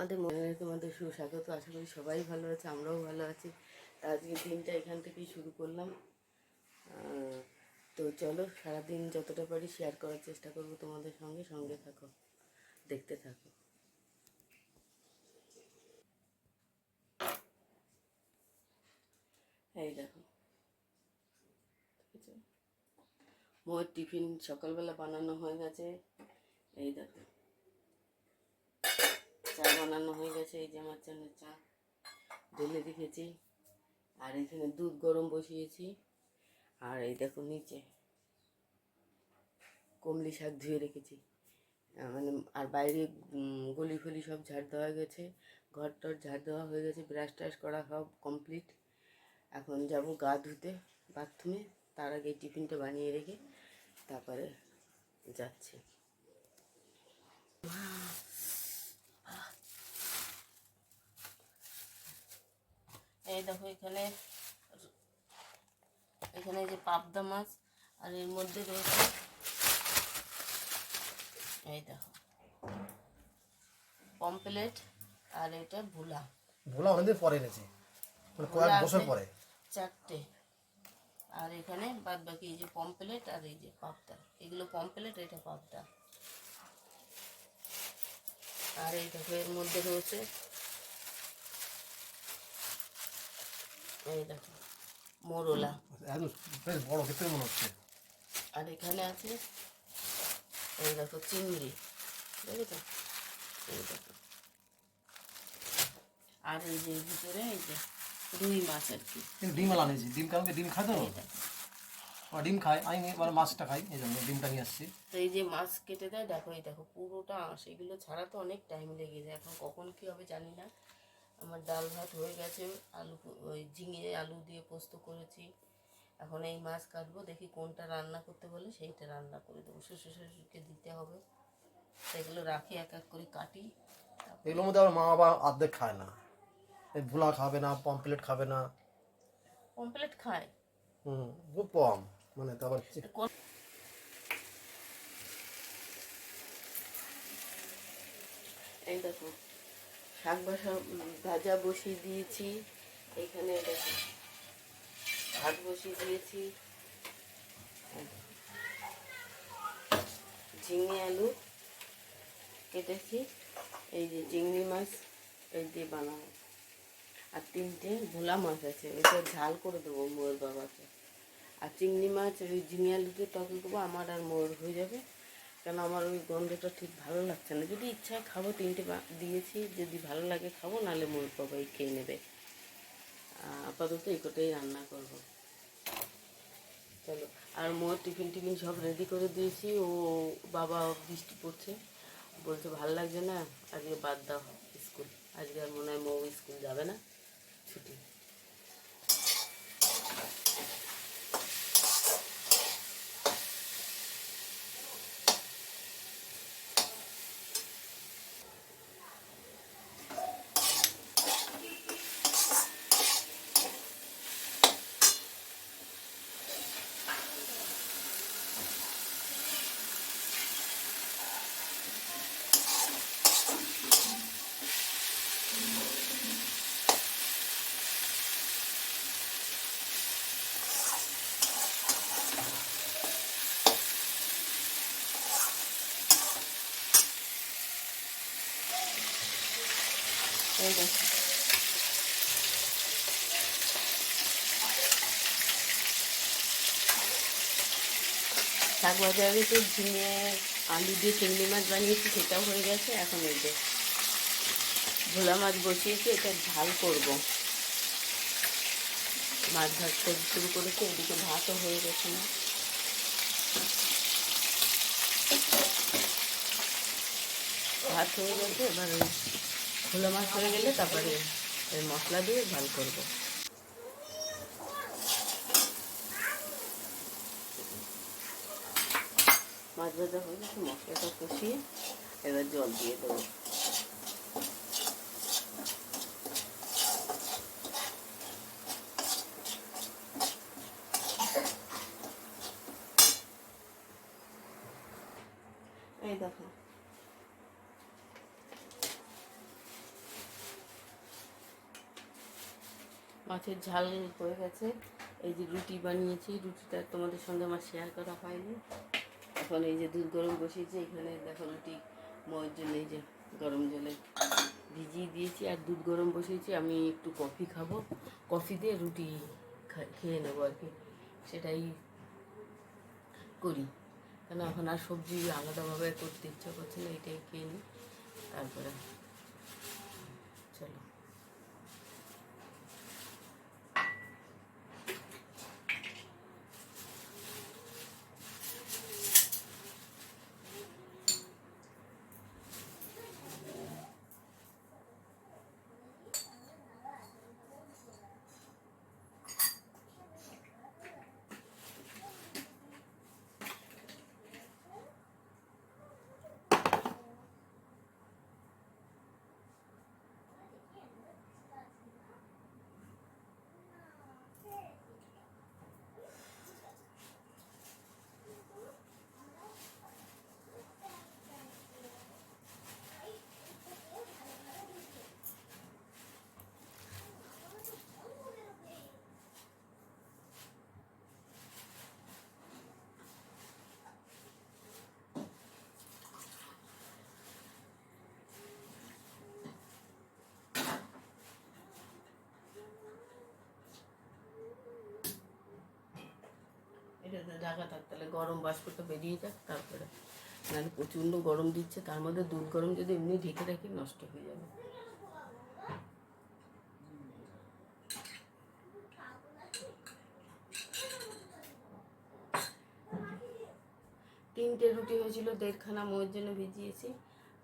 আমাদের তোমাদের সুস্বাগত। আশা করি সবাই ভালো আছে, আমরাও ভালো আছি। আজকের দিনটা এখান থেকেই শুরু করলাম। তো চলো, সারাদিন যতটা পারি শেয়ার করার চেষ্টা করব তোমাদের সঙ্গে। সঙ্গে থাকো, দেখতে থাকো। এই দেখো, মোর টিফিন সকালবেলা বানানো হয়ে গেছে। এই দেখো, চা বানানো হয়ে গেছে। এই যে আমার জন্য চা ঢেলে রেখেছি, আর এখানে দুধ গরম বসিয়েছি। আর এই দেখো নিচে কমলি শাক ধুয়ে রেখেছি। মানে আর বাইরে গলি ফলি সব ঝাড় দেওয়া গেছে, ঘর টর ঝাড় দেওয়া হয়ে গেছে, ব্রাশ ট্রাশ করা সব কমপ্লিট। এখন যাব গা ধুতে বাথরুমে। তার আগে টিফিনটা বানিয়ে রেখে তারপরে যাচ্ছি। এই দেখো, এখানে যে পাবদা মাছ, আর এর মধ্যে রয়েছে এই দেখো পমপ্লেট, আর এটা ভোলা অনেকদিন পরে এনেছি, মানে কয়েক বছর পরে। চারটে। আর এখানে বাদ বাকি এই যে পমপ্লেট আর এই যে পাবদা, এগুলো পমপ্লেট, এটা পাবদা। আর এই দেখো এর মধ্যে রয়েছে এই দেখো মোরলা, বেশ বড় দেখতে মনে হচ্ছে। আর এখানে আছে এই দেখো চিংড়ি, দেখেছো? এই দেখো, আর এই যে ভিতরে এই যে রুই মাছ আর কি। ডিম আলা নিয়েছি, ডিম কাউকে ডিম খায় তো, ডিম খায়, আমি এবার মাছটা খাই, এই জন্য ডিমটা নিয়ে আসছি। তো এই যে মাছ কেটে দেয়, দেখো এই দেখো পুরোটা আঁশ, এগুলো ছাড়া তো অনেক টাইম লেগে যায়। এখন কখন কী হবে জানি না। আমার ডাল ভাত হয়ে গেছে, আলু ওই ঝিঙে আলু দিয়ে পোস্ত করেছি। এখন এই মাছ কাটবো, দেখি কোনটা রান্না করতে বলে সেইটা রান্না করে দেবো। শ্বশুর শাশুড়িকে দিতে হবে, সেগুলো রাখি এক এক করে কাটি। এগুলোর মধ্যে আমার মা বাবা অর্ধেক খায় না, এই ভুলা খাবে না, পমপ্লেট খাবে না। পমপ্লেট খায় খুব কম, মানে তারপর এই দেখো শাক ভাজা বসিয়ে দিয়েছি। এইখানে দেখো ভাত বসিয়ে দিয়েছি, ঝিঙে আলু কেটেছি, এই যে চিংড়ি মাছ এই দিয়ে বানাবো। আর তিনটে ভোলা মাছ আছে, ওইটা ঝাল করে দেবো মোর বাবাকে। আর চিংড়ি মাছ ওই ঝিঙে আলুতে তরকারি করবো, আমার আর মোর হয়ে যাবে। কেন আমার ওই গন্ধটা ঠিক ভালো লাগছে না। যদি ইচ্ছায় খাবো, তিনটে দিয়েছি, যদি ভালো লাগে খাবো, নাহলে মোর বাবাই খেয়ে নেবে। আপাতত এই কটাই রান্না করবো। চলো, আর মোর টিফিন সব রেডি করে দিয়েছি। ও বাবা বৃষ্টি পড়ছে, বলছে ভালো লাগছে না, আজকে বাদ দাও স্কুল, আজকে আর মনে হয় মৌ স্কুল যাবে না, ছুটি। এই দেখো শাক ভাজা হয়ে গেছে, ঝিঙে আলু দিয়ে চিংড়ি মাছ বানিয়েছি, সেটাও হয়ে গেছে। এখন এই যে ভোলা মাছ বসিয়েছি, এটা ঝাল করব। মাছ ভাজতে শুরু করেছি, এদিকে ভাতও হয়ে গেছে না। ভাত হয়ে গেছে, এবার ওই ভোলা মাছ হয়ে গেলে তারপরে এই মশলা দিয়ে ঝাল করব। মাছ ভাজা হয়ে গেছে, মশলাটা কষিয়ে এবার জল দিয়ে দেবো। এই দেখো মাছের ঝাল হয়ে গেছে। এই যে রুটি বানিয়েছি, রুটিটা তোমাদের সঙ্গে আমার শেয়ার করা হয়নি। এখন এই যে দুধ গরম বসিয়েছি, এখানে দেখো রুটি মোয়ের জন্য এই যে গরম জলে ভিজিয়ে দিয়েছি আর দুধ গরম বসিয়েছি। আমি একটু কফি খাবো, কফি দিয়ে রুটি খেয়ে নেবো আর কি, সেটাই করি। কেন এখন আর সবজি আলাদাভাবে করতে ইচ্ছা করছে না, এটাই খেয়ে নিই তারপরে চলো। এটাতে ঢাকা থাক, তাহলে গরম বাষ্পটা বেরিয়ে যাক তারপরে, নাহলে প্রচণ্ড গরম দিচ্ছে, তার মধ্যে দুধ গরম যদি এমনি ঢেকে রাখি নষ্ট হয়ে যাবে। তিনটে রুটি হয়েছিল, দেড়খানা মোয়ের জন্য ভিজিয়েছি,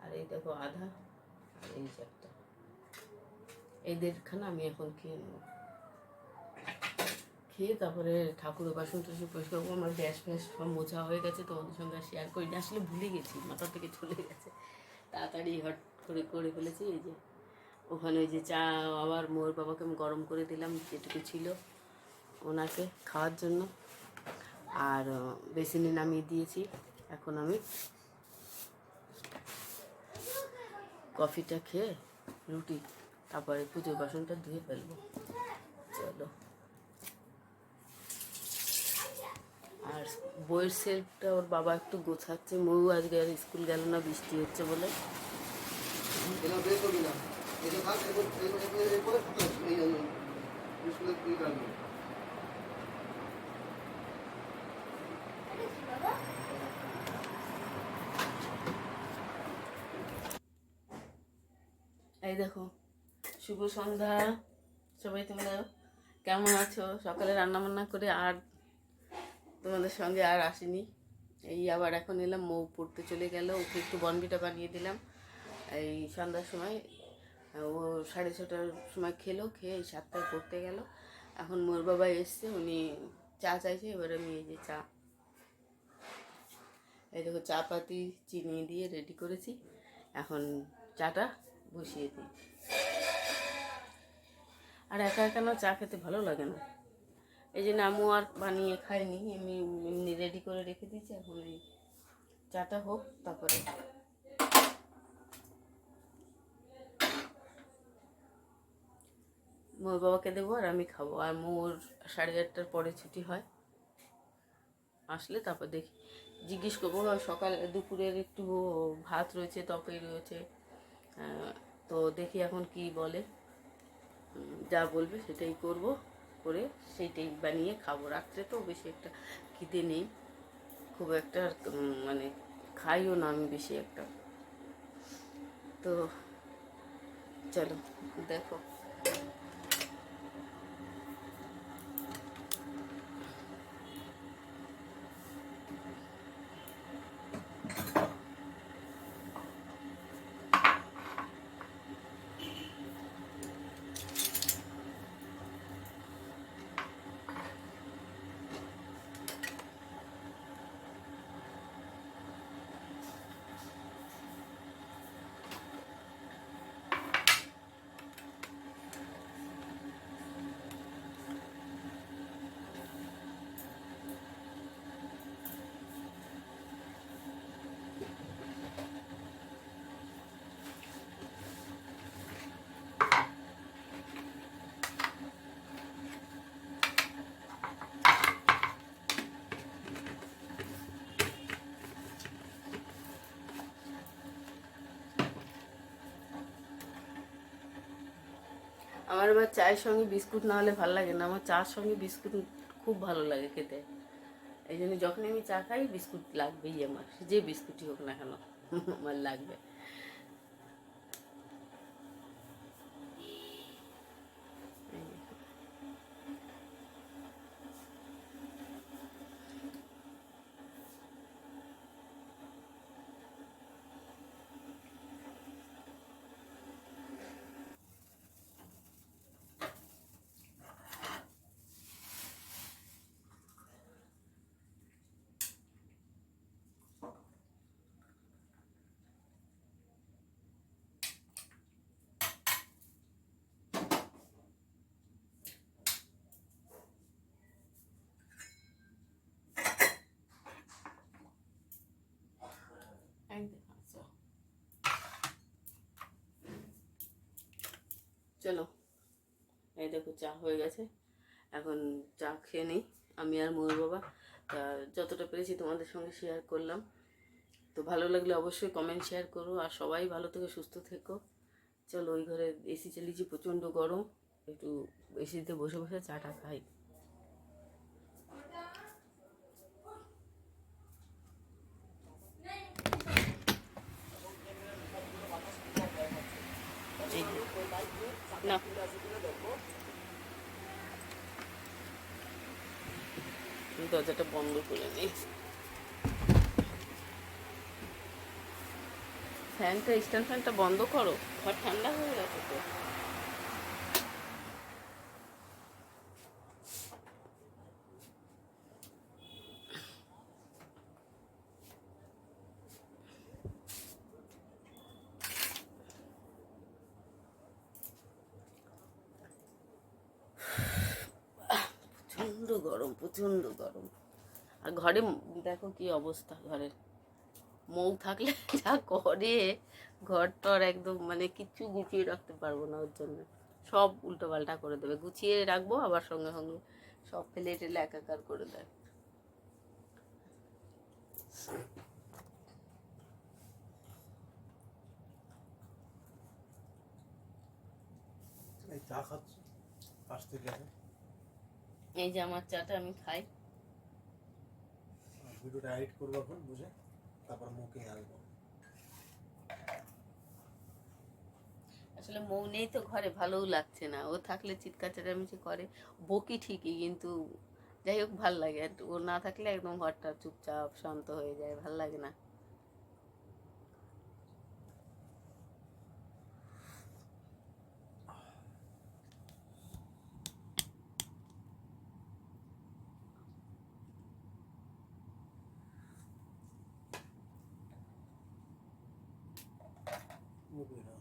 আর এই দেখো আধা, আর এই যে একটা, এই দেড়খানা আমি এখন খেয়ে নেব। খেয়ে তারপরে ঠাকুরের বাসন টাসন পরিষ্কার করবো। আমার গ্যাস ফ্যাস সব মোছা হয়ে গেছে, তোমাদের সঙ্গে শেয়ার করি না, আসলে ভুলে গেছি, মাথা থেকে চলে গেছে, তাড়াতাড়ি হট করে করে ফেলেছি। এই যে ওখানে ওই যে চা আবার মোর বাবাকে আমি গরম করে দিলাম যেটুকু ছিল ওনাকে খাওয়ার জন্য, আর বেসিনে নামিয়ে দিয়েছি। এখন আমি কফিটা খেয়ে রুটি, তারপরে পুজোর বাসনটা ধুয়ে ফেলবো। চলো। আর বইয়ের সেলফটা ওর বাবা একটু গোছাচ্ছে, মৌ আজকে আর স্কুল গেল না বৃষ্টি হচ্ছে বলে। এই দেখো, শুভ সন্ধ্যা সবাই, তোমরা কেমন আছো? সকালে রান্না বান্না করে আর তোমাদের সঙ্গে আর আসিনি, এই আবার এখন এলাম। মৌ পড়তে চলে গেল, ওকে একটু বনবিটা বানিয়ে দিলাম এই সন্ধ্যার সময়। ও 6:30টার সময় খেলো, খেয়ে 7টায় পড়তে গেল। এখন মোর বাবা এসছে, উনি চা চাইছে, এবার আমি এই যে চা, এই দেখো চা পাতি চিনি দিয়ে রেডি করেছি, এখন চাটা বসিয়ে দিই। আর একা একা না চা খেতে ভালো লাগে না, এই যে নামু আর বানিয়ে খাইনি, এমনি এমনি রেডি করে রেখে দিয়েছি। এখন এই চাটা হোক, তারপরে মোর বাবাকে দেবো আর আমি খাবো। আর মোর 8:30টার পরে ছুটি হয়, আসলে তারপর দেখি জিজ্ঞেস করবো। সকাল দুপুরের একটু ভাত রয়েছে, তরকারি রয়েছে, তো দেখি এখন কি বলে, যা বলবে সেটাই করব, করে সেইটাই বানিয়ে খাবো। রাত্রে তো বেশি একটা খিদে নেই খুব একটা, মানে খাইও না আমি বেশি একটা। তো চলো দেখো। আমার আবার চায়ের সঙ্গে বিস্কুট না হলে ভালো লাগে না, আমার চার সঙ্গে বিস্কুট খুব ভালো লাগে খেতে। এই জন্য যখনই আমি চা খাই বিস্কুট লাগবেই আমার, যে বিস্কুটই হোক না কেন আমার লাগবে। আচ্ছা চলো, এই দেখো চা হয়ে গেছে, এখন চা খেয়ে নিই আমি আর ময়ূর বাবা। তা যতটা পেরেছি তোমাদের সঙ্গে শেয়ার করলাম। তো ভালো লাগলে অবশ্যই কমেন্ট শেয়ার করো, আর সবাই ভালো থেকে সুস্থ থেকো। চলো ওই ঘরে এসি চালিয়েছি, প্রচণ্ড গরম, একটু এসিতে বসে বসে চাটা খাই। না দরজাটা বন্ধ করে নিই, ফ্যানটা স্ট্যান্ড ফ্যানটা বন্ধ করো, ঘর ঠান্ডা হয়ে গেছে তো। প্রচণ্ড গরম, প্রচণ্ড গরম। আর ঘরে দেখো কি অবস্থা, ঘরের মৌ থাকলে যা করে, ঘর টর একদম মানে কিচ্ছু গুছিয়ে রাখতে পারবো না, ওর জন্য সব উল্টো পাল্টা করে দেবে, গুছিয়ে রাখবো আবার সঙ্গে সঙ্গে সব ফেলে টেলে একাকার করে দেয়। এই চা খাচ্ছ পাশ থেকে, এই যে আমার চাটা আমি খাই। ভিডিওটা এডিট করবো এখন বুঝে, তারপর মুখে আসবো। আসলে মৌ নেই তো ঘরে, ভালোও লাগছে না, ও থাকলে চিৎকার চেঁচামেচি করে, বকি ঠিকই কিন্তু যাই হোক ভাল লাগে, আর ও না থাকলে একদম ঘরটা চুপচাপ শান্ত হয়ে যায়, ভাল লাগে না। মুখে আসবো।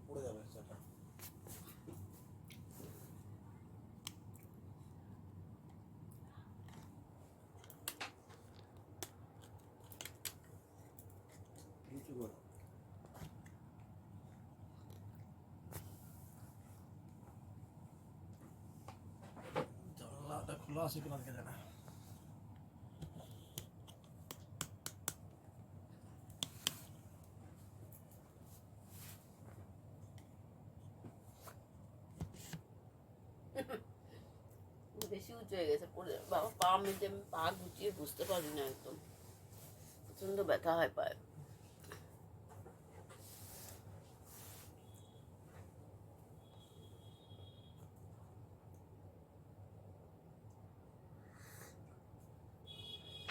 পড়ে যাবে চাটা। নিচু করো, জানলাটা খোলা আছে কিনা দেখা যায় না। বেশি উঁচু হয়ে গেছে, পড়ে যাবে বাবা, পা মেঝে আমি পা গুছিয়ে বুঝতে পারি না, একদম প্রচন্ড ব্যথা হয় পায়ে।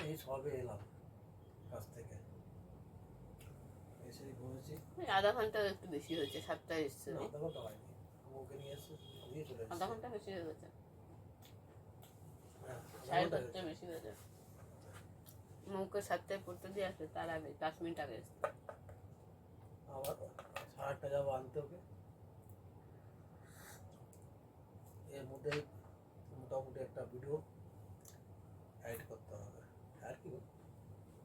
এই সবে এলাম কাছ থেকে, এসে বলেছি ওই আধা ঘন্টা একটু বেশি হয়েছে, 7টায় এসছে, আধা ঘন্টা হয়নি, ওকে নিয়ে এসে দিয়ে চলে আধা এসেছি। ঘন্টা বেশি হয়ে গেছে, হ্যাঁ, 5:30টা বেশি হয়েছে। মৌকে 7টায় পড়তে দিয়ে আসবে, তার আগে 10 মিনিট আগে এসছে। আবার 8:30 যাবো আনতে ওকে, এর মধ্যে মোটামুটি একটা ভিডিও এডিট করতে হবে, আর কি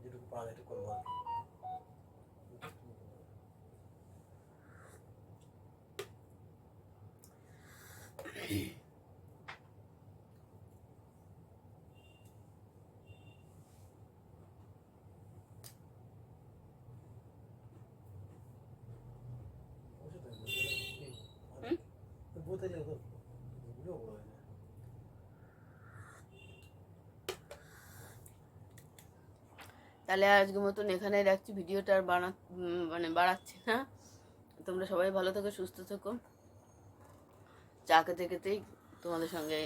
যেটুকু পারা যায় একটু করবো আর কি। তাহলে ভিডিও বড় হয়ে যায়। তাহলে আজকের মতন এখানেই রাখছি, ভিডিওটা আর মানে বাড়াচ্ছি না। তোমরা সবাই ভালো থেকো, সুস্থ থেকো। চা খেতে খেতেই তোমাদের সঙ্গে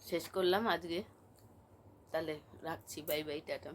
শেষ করলাম আজকে। তাহলে রাখছি, বাই বাই, টাটা।